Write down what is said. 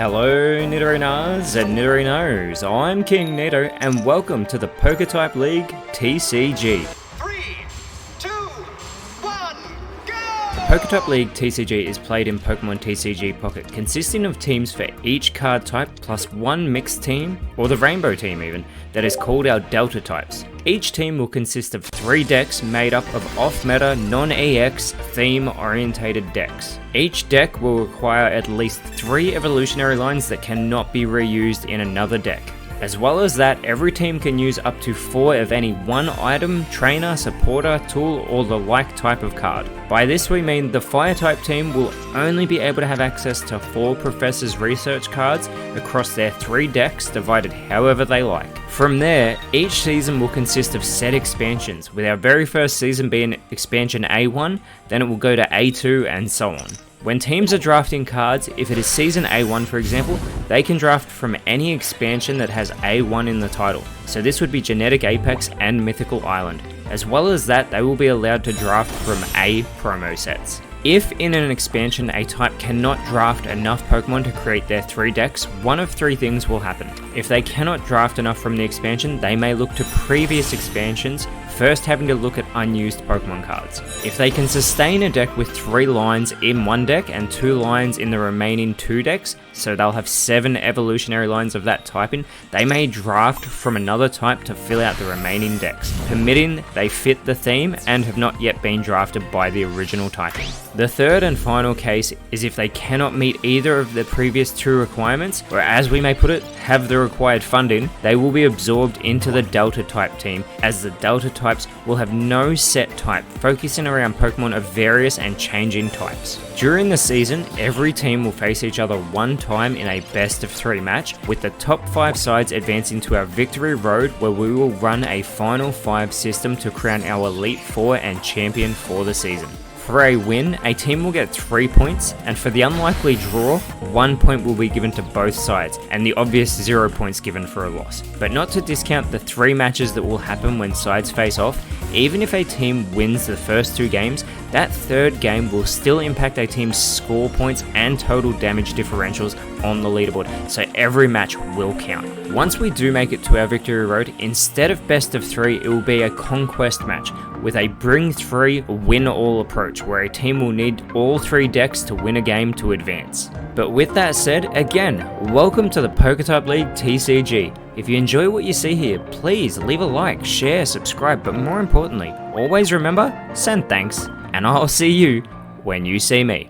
Hello Nidorinas and Nidorinos, I'm KingNido and welcome to the PokeType League TCG. 3, 2, 1, go! The PokeType League TCG is played in Pokemon TCG Pocket, consisting of teams for each card type plus one mixed team, or the Rainbow team even, that is called our Delta types. Each team will consist of 3 decks made up of off-meta, non-EX, theme-orientated decks. Each deck will require at least 3 evolutionary lines that cannot be reused in another deck. As well as that, every team can use up to 4 of any one item, trainer, supporter, tool, or the like type of card. By this we mean the Fire type team will only be able to have access to 4 Professor's Research cards across their 3 decks divided however they like. From there, each season will consist of set expansions, with our very first season being expansion A1, then it will go to A2 and so on. When teams are drafting cards, if it is Season A1 for example, they can draft from any expansion that has A1 in the title, so this would be Genetic Apex and Mythical Island. As well as that, they will be allowed to draft from A promo sets. If in an expansion a type cannot draft enough Pokemon to create their 3 decks, one of 3 things will happen. If they cannot draft enough from the expansion, they may look to previous expansions, first having to look at unused Pokemon cards. If they can sustain a deck with 3 lines in one deck and 2 lines in the remaining 2 decks, so they'll have 7 evolutionary lines of that typing, they may draft from another type to fill out the remaining decks, permitting they fit the theme and have not yet been drafted by the original typing. The third and final case is if they cannot meet either of the previous 2 requirements, or as we may put it, have the required funding, they will be absorbed into the Delta type team, as the Delta types will have no set type, focusing around Pokemon of various and changing types. During the season, every team will face each other one time in a best of 3 match, with the top 5 sides advancing to our victory road, where we will run a final 5 system to crown our Elite 4 and champion for the season. For a win, a team will get 3 points, and for the unlikely draw, 1 point will be given to both sides, and the obvious 0 points given for a loss. But not to discount the 3 matches that will happen when sides face off, even if a team wins the first 2 games, that 3rd game will still impact a team's score points and total damage differentials on the leaderboard, so every match will count. Once we do make it to our victory road, instead of best of 3, it will be a conquest match, with a bring 3, win all approach, where a team will need all 3 decks to win a game to advance. But with that said, again, welcome to the PokeType League TCG. If you enjoy what you see here, please leave a like, share, subscribe, but more importantly, always remember, send thanks, and I'll see you when you see me.